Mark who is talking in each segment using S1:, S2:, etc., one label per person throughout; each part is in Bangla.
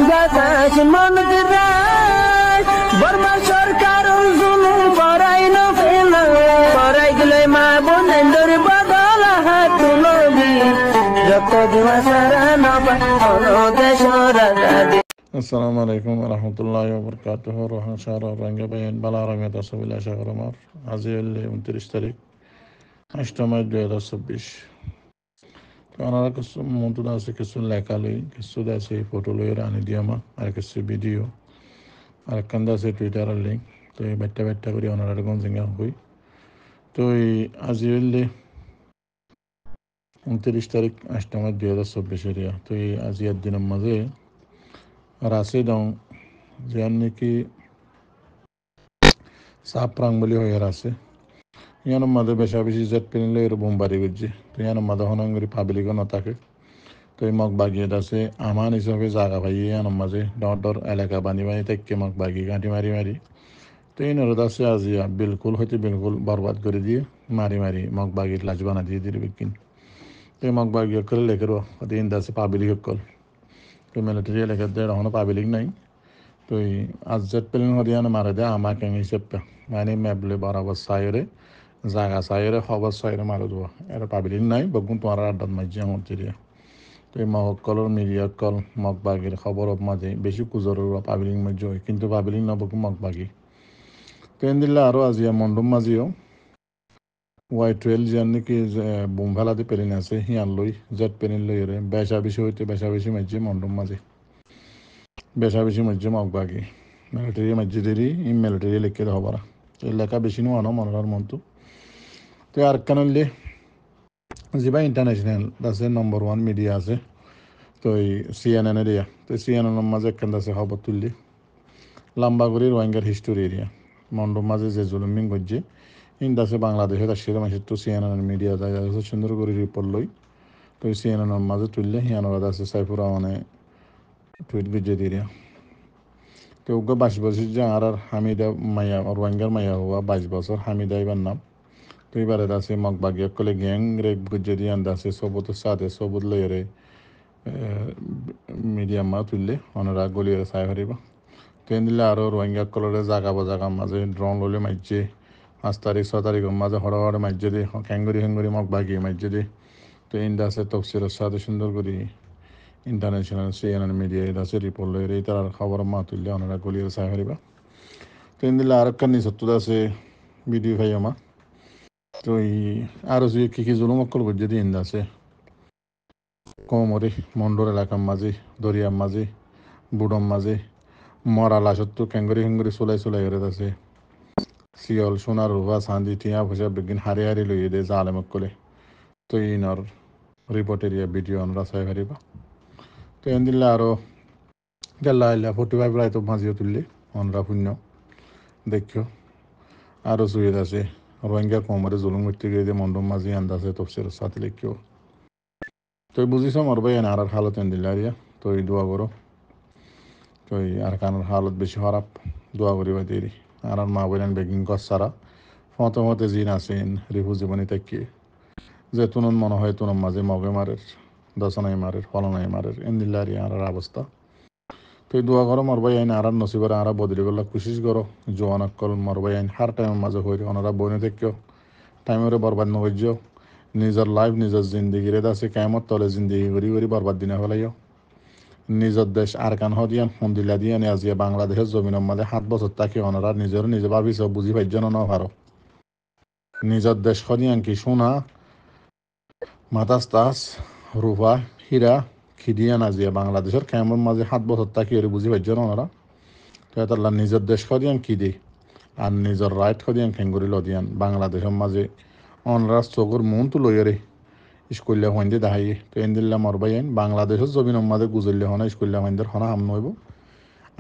S1: বাতাস মনদের রায় বর্মা সরকার জুলুম করাই না ফেলা করাই গেলে মা বোনেদের বদল হাত তুলবি রক্ত দেওয়া সারা না দেশ রাজা।
S2: আসসালামু আলাইকুম রহমতুল্লাহি ওয়া বারাকাতুহু রোহান শাহর রঙ্গে বাইন বালা রঙে তসবিলা শাহর আমার আজি 29 তারিখ 8 মার্চ 2024। তো ওনারা কিছু মন্তুদা আছে, কিছু লেখা লই, কিছু আছে ফটো লই আনি দিয়ে আমার, আর কিছু ভিডিও, আর কান্দা আছে টুইটারের লিঙ্ক। তো এই বাট্টা করে ওনারা গঞ্জিঙ্গা হই। তো এই আজি 29 তারিখ 8 মার্চ 2024 তো এই আজিয়ার দিনের মাঝে রাশি দং যার নাকি সাপ্রাং বলি হয়ে আছে ইয়ানোর মাঝে বেশি জেট পেলে এর বোমবারি করছে। তো ইয়ানোর মাঝে হনঙ্গরি পাবলিকও না থাকে। তো এই মগ বাগিয়ে আছে আমান হিসাবে জায়গা পাই ইয়ানোর মাঝে ডর এলাকা বানি থেকে মগ বাগি গাঁটি মারি তো এই নরদ আছে আজিয়া বিলকুল হয়তো বিলকুল বরবাদ করে দিয়ে মারি মগ বাগির লাজ বানা দিয়ে দিলে বিকিন। তো এই মগ বাগিয়ে করে লেখের দিন আছে পাবলিক কল। তো মিলিটারি এলাকার দিয়ে এখনো পাবলিক নাই। তো এই আজেট পেলেন হরিয়ানা মারা দেয় আমাকে হিসেবে মানে ম্যাবলে বরাবর সাইরে জাগা সাইরে খবর সাইরে মারা দেওয়া এটা পাবলিক নাই বগুন তোমার আড্ডাত মাঝে আমার চিরিয়া। তো এই মগ কলর মিডিয়া কল মগ বাগির খবর মাঝে বেশি কুজর পাবলিক মাঝে হয়, কিন্তু পাবলিক না বকু মগ বাগি। তো এন দিল্লা আরও আজিয়া মন্ডম মাঝিও Y12 যার নাকি বোম ফেলাতে পেলিন আছে হিয়ান লই জেট পেলিন লই রে বেশা বেশি মাঝে মন্ডম মাঝে বেশি মাঝে মগ বাগি মিলিটারি মাঝে দেরি ই মিলিটারি লিখে হবার এই লেখা বেশি নো আনো মনোর মতো। তো আর কানলে যিবা ইন্টারন্যাশনাল আছে নম্বর 1 মিডিয়া আছে। তো এই CNN এরিয়া তো CNN মাঝে একখান আছে খবর তুললি লম্বা করে রোহিঙ্গার হিস্টোরি এরিয়া মন্ডম মাঝে যে জুলুমিং করছে ইন্ড আছে বাংলাদেশের আসলে মাসে তো CNN মিডিয়া যায় সুন্দর করে রিপোর্ট লই। তো CNN মাঝে তুললে হিয়ানোর আছে সাইফুর রহমানে টুইট গুজে দিয়ে তো 22 বছর যে আর হামিদা মাইয়া রোহিঙ্গার মাইয়া হওয়া 22 বছর হামিদা এবার নাম। তো এবারে আছে মগ বাগিয়া কলে গ্যাং রেপ গুজে দিয়ে আছে সবুত সাথে সবুত লইরে মিডিয়াম মা তুললে ওনারা গলিয়ে চাই হারিবা। তো এন দিলে আরও রোহিঙ্গা কলরে জাগা মাঝে ড্রোন ললে মাইজে 5 তারিখ 6 তারিখের মাঝে হড় মাইজে দিয়ে হ্যাঙ্গরি মগ বাগিয়ে মাইজে দিয়ে। তো ইন্ডা আছে তফসিলের সাথে সুন্দর করে ইন্টারন্যাশনাল CNN মিডিয়া আছে রিপোর্ট লই এই তার খবর মা তুললে ওনারা গলিয়ে চাই হারিবা। তো এন দিলে আর একটা নিচত্তর আছে ভিডিও ভাই আমার। তো এই আরও যে কী জুলুম অক্কল বুঝে দিয়ে ইন্দা আছে কোমরে মন্ডর এলাকার মাঝে দরিয়ার মাঝে বুডম মাঝে মরা লাশত্ব ক্যাঙ্গরি চলাই হেরে আছে শিয়ল সোনার রুবা চান্দি টিয়া ভুজা বেগিন হারি লইয়ে দে জালেমক কলে। তো ইনর রিপোর্ট এরিয়া ভিডিও আমরা চাই হারিবা। তো এন দিলে আরও গেল্লা 45 রায় তো মাঝিও তুললে অনরা শূন্য দেখিও আরও চুইত আছে রোহিঙ্গার কোমরে জুলুম করতে গিয়ে মন্ডম মাঝি আন্দাজে তফসিলের সাথে লিখিও। তো বুঝিস আমার ভাই আর হালত এন দিলে আরিয়া তো এই দোয়া করো। তো এই আর কানের হালত বেশি খারাপ দোয়া করিবা দেরি আর মা বলেন বেগিং গছ সারা ফতে জিন আছেন রিহু জীবনী তাকিয়ে যে তুনন মনে হয় তুনন মাঝে মগে মারের দশনাই মারের ফলনাই মারের এন দিল্লা আরিয়া আর অবস্থা। তো এই দোয়া করো মরবাই আইন আর নসিবার আর বদলি করলা কোশিশ করো জোয়ান অকল মরবাই আইন হার টাইমের মাঝে হয়ে ওনারা বনে থেকেও টাইমের বরবাদ নকর্য নিজের লাইফ নিজের জিন্দগির আছে কেমত তলে জিন্দগি করি বরবাদ দিনে ফেলাইও নিজের দেশ আর কান হদিয়ান মন্দিলা দিয়ে আজিয়া বাংলাদেশের জমিনের মাঝে 7 বছর তাকে ওনারা নিজে ভাবিস বুঝি পাইজন না পারো নিজের দেশ হদিয়ান কি সোনা মাতাস তাস রূপা হীরা খিদিয়ান আজিয়া বাংলাদেশের কেমন মাঝে 7 বছর তাকে এর বুঝি পাইজন ওনারা। তো এতাল্লা নিজের দেশ হদিয়ান কি দি আর নিজের রাইট হদিয়ান খেঙ্গুরি লদিয়ান বাংলাদেশের মাঝে অনরা চকুর মন তো লইয়ারে স্কুলে হইন্দে দাহাইয়ে। তো এন দিল্লা মরবাই আইন বাংলাদেশের জমিন মাঝে গুজরলে হনা স্কুলে হইন্দের হনা হাম নইব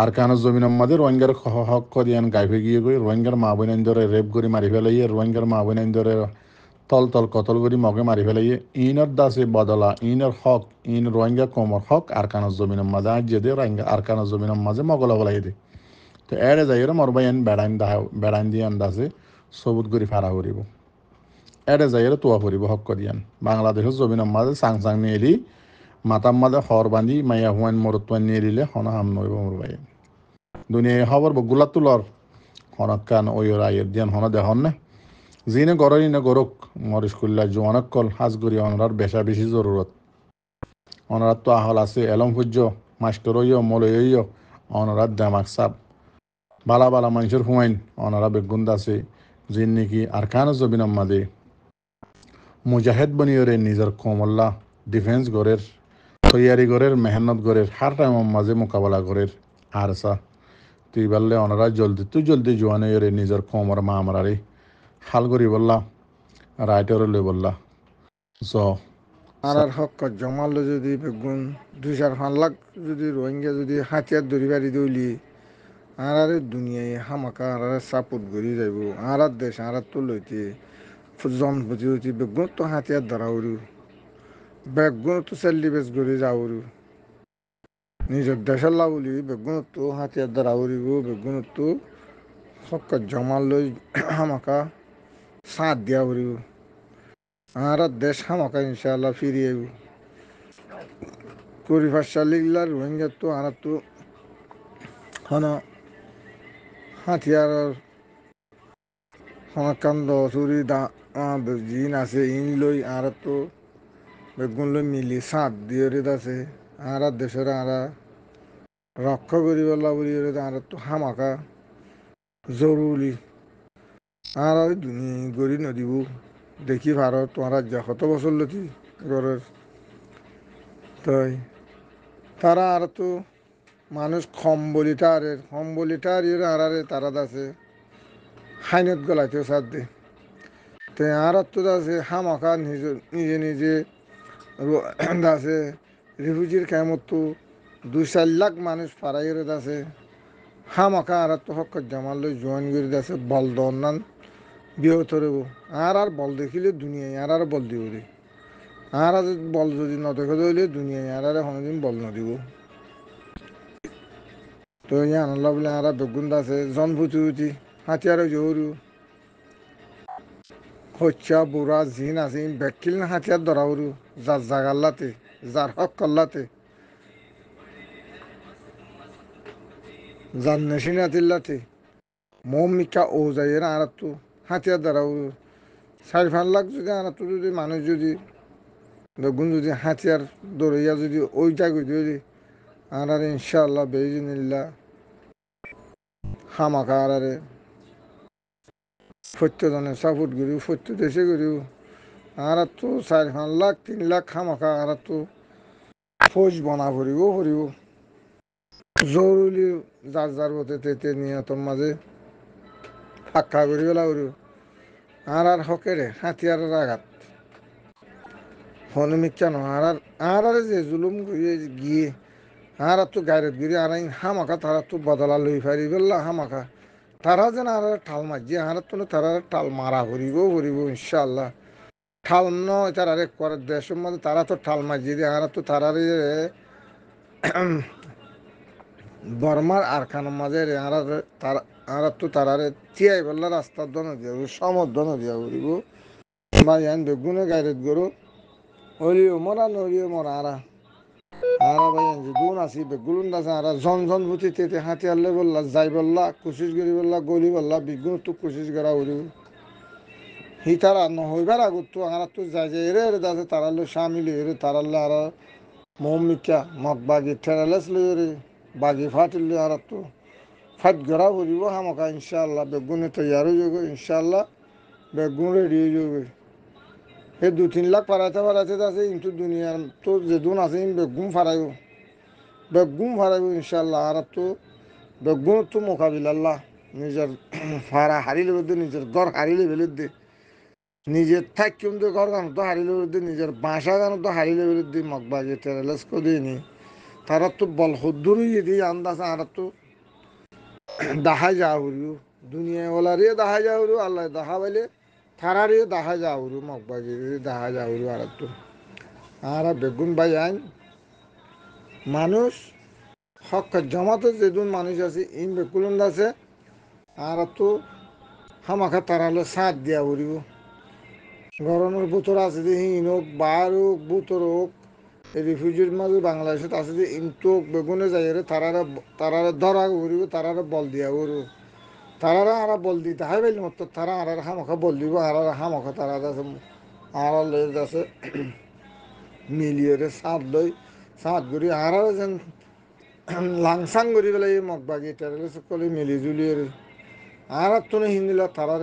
S2: আর কানের জমিন মাঝে রোহিঙ্গার হক করিয়ান গাইফে গিয়ে গই রোহিঙ্গার মা বোন ধরে রেপ করে মারি ফেলাইয়ে রোহিঙ্গার মা বোন ধরে তল কতল করে মগে মারি ফেলাইয়ে ইনর দাসে বদলা ইনর হক ইন রোহিঙ্গা কমর হক আর কানের জমিন মাঝে আজ যে দে রোহিঙ্গা আর কানের জমিন মাঝে মগলা বলাই দে। তো এরে যাই মরবাই আইন বেড়াইন দিয়ে আন্দাজে সবুত করে ফাড়া করিব এরে যাই তোয়া করিব হক করিয়ান বাংলাদেশের জমিনের মাঝে চাং নিয়ে এলি মাতাম মাদে খর বান্ধি মাইয়া হুয়াইন মরতুয়ান নিয়ে দিলে হন হাম নইব মোর ভাই দুনিয়ায় খবর বগুলা তুলর হনক কান ওই আয়ের দিয়ান হন দেখন না যিনে গরই না গরক মরিস কুল্লা জোয়ানক কল হাজগুড়ি অনরার বেশা বেশি জরুরত অনরাত তো আহল আছে এলম সূর্য মাস্টর হইয় মলয় অনরাত দামাক সাপ বালা বালা মানুষের হুয়াইন অনারা বেগুন্দ আছে যিন নাকি আর কান জবিনম মাদে মুজাহেদ বনিয়রে নিজের কমল্লা ডিফেন্স গড়ের তৈয়ারি গড়ের মেহনত গড়ের হার টাইম মাঝে মোকাবেলা গড়ের আর সা তুই বললে অনারা জলদি জোয়ানে নিজের কমর মা আমরারে হাল করি বললা রাইটার লই বললা স
S3: আর হক জমালো যদি বেগুন 2-4 লাখ যদি রোহিঙ্গা যদি হাতিয়ার ধরি বাড়ি দইলি আর দুনিয়ায় হামাকা আর সাপোর্ট করি যাইব আর দেশ আর তো লইতে জনপতি হইতে বেগুন তো হাতিয়ার ধরা উড়ু বেগুন তো সেলিব্রেট করে যাওয়ারু নিজের দেশের লাউলি বেগুন তো হাতিয়ার ধরা উড়িব বেগুন তো হক জমা লই হামাকা সাথ দিয়া উড়িব আর দেশ হামাকা ইনশাআল্লাহ ফিরিয়ে পরিভাষালিগুলার রোহিঙ্গা তো আর তো হন হাতিয়ার হনকান্দ চুরি দা জিন আছে ইন লই আর তো বেগুন লই মিলি সাত দিয়ে আছে আর দেশের আর রক্ষা করি বলা বলি আর তো হামাকা জরুরি আর দুনিয়া গড়ি নদীব দেখি ভারত তোমার রাজ্য কত বছর লতি ঘরের তাই তারা আর তো মানুষ কম বলিটার আরে তারা আছে হাইনত গলাইতেও সাথ দে তো আর তো আছে হামাকা নিজে নিজে আছে রিফিউজির কেমন তো 2-4 লাখ মানুষ পাড়াইয়ের আছে হামাকা আর তো হক জামাল লই জয়েন করে আছে বল দন্নান বিহত রব আর বল দেখিলে দুনিয়ায় আর বল দিব রে আর বল যদি নদেখে দিলে দুনিয়ায় আর কোনোদিন বল নদিব তো আনন্দ বলে আর বেগুন আছে জনভুতি হাতিয়ার জহরু হচ্ছা বুড়া জিন আছে বেকিল না হাতিয়ার ধরাউরু যার জাগাল্লাতে যার হক কল্লাতে যার নেশিনাতিল্লাতে মমিকা ও যাই আর তো হাতিয়ার ধরাউরু 4-5 লাখ যদি আর তো যদি মানুষ যদি বেগুন যদি হাতিয়ার দৌড়াইয়া যদি ওইটা যদি আর ইনশাআল্লাহ বেজিনিল্লা হামাকা আর সত্যজনে সাপোর্ট করিও সত্য দেশে করিও আর তো 4-5 লাখ 3 লাখ হামাকা আর তো ফৌজ বনা ভরিব জরুরি যার মতে তেতে নিহতর মাঝে ফাঁকা করি পেলা করিব আর হকেরে হাতিয়ারের আঘাত হনমিকা ন আর যে জুলুম গিয়ে আর তো গাইরত গিরি আর হামাকা তারা তো বদলা লই ফারি বললা হামাকা তারা যেন আর ঠাল মারজি আর তো তারা টাল মারা ভরিব ইনশাআল্লাহ ঠাল নয় তারা করে দেশের মধ্যে তারা তো ঠাল মারজি দিয়ে আর তো তারার বর্মার আরখানোর মাঝে আর তো তারারে তিয়াই বললা রাস্তার দন দিয়া সমর্দন দিয়া করিব বা ইয়ান বেগুনে গাইরত গরু হলিও মরা নলিও মরা আরা ভাই যে গুণ আছি বেগুন আছে আর জন ভূতিতে হাতিয়ারলে বললা যাই বললা কোশিশ করি বললা গলি বললা বিগুণ তো কোশিশ করা উড়িব হি তারা নহইবার আগত তো আর তো যাই এরে আছে তারালে সামিল এরে তারালে আর মমিকা মগ বাগি ঠেরালেস লই বাগি ফাটিলে আর তো ফাইট গড়া উড়িব হামকা ইনশাআল্লাহ বেগুনে তৈয়ার হয়ে যাবে ইনশাআল্লাহ বেগুন রেডি হয়ে যাবে এই 2-3 লাখ পারাইতে আছে কিন্তু দুনিয়ার তো যে দুন আছে বেগুন ফারাইব ইনশাল্লাহ আর তো বেগুন তো মোকাবিলাল্লাহ নিজের ফারা হারিলে বেদে নিজের ঘর হারিলে বেলুদ্দে নিজের থাক কিন্তু ঘর গান তো হারিলে বেলুদ্দে নিজের বাসা গান তো হারিলে বেলুদ্দে মগবাজি টেরালেস করে নি তারা তো বল হদ্দুরই দিয়ে আন্দাজ আর তো দেখা যাও দুনিয়া ওলারে দেখা যাও আল্লাহ দেখা পাইলে থারারে দেখা যাওরু মগবাজি দেখা যাওরু আর তো আর বেগুন ভাই আইন মানুষ হক জমাতে যেদিন মানুষ আছে ইন বেকুলন আছে আর তো হামাখা তারালে সাথ দিয়া উড়িব গরমের বোতর আছে যে হিন হোক বার হোক বোতর হোক এই রিফিউজির মাঝে বাংলাদেশত আছে যে ইন্তু বেগুনে যাই রে তারারে ধরা করিব তারারে বল দিয়া করব তারারা আরা বল দিতে হয় বলি মত তারা আর হামখা বল দিব আর হামখা তারা আছে আর লয়ে আছে মিলিয়ে লই সাত করি আর যেন লাংসাং করি পেলাই এই মগবাগি টেরে সকলে মিলি জুলিয়ে আর তুমি হিন্দিলা তারা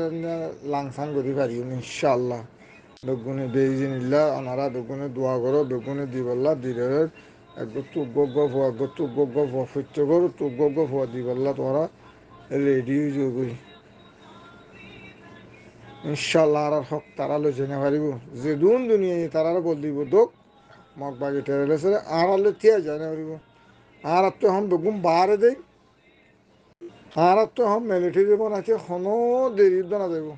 S3: লাংসাং করি পারি ইনশাল্লাহ বেগুনে বেইজিনিল্লা আনারা বেগুনে দোয়া করো বেগুনে দিবল্লা দিলে একটু তুক ফুয়া একটু তুক ফুয়া ফিরত করো তুক ফুয়া দিবল্লা তোরা রেডি হয়ে ইনশাল্লাহ আর হক তারা লো জেনে পারিব যে দুনিয়ায় তারা বল দিব দোক মগ বাগি টেরেছে আর আলে থিয়া জানে পারিব আর তো এখন বেগুন বাহারে দেই আর তো এখন মিলিটারি বানাচ্ছে কোনো দেরি না যাব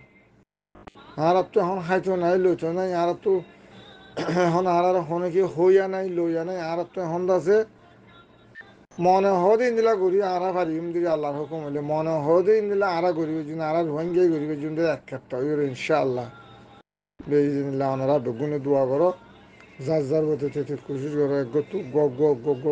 S3: আর তো এখন খাইতো নাই লইতো নাই আর তো এখন আর হনে কি হইয়া নাই লইয়া নাই আর তো এখন আছে মনে হদিন দিলা করি আরা পারিম দিদি আল্লাহর হুকুম হইলে মনে হদিন দিলা আরা করিবে যদি আরা ভঙ্গিয়ে করিবে যদি এক ক্ষেত্রে হইবে ইনশাআল্লাহ বেইজিনিল্লাহ ওনারা বেগুনে দোয়া করো যার যার মতো কোশিশ করো এক গো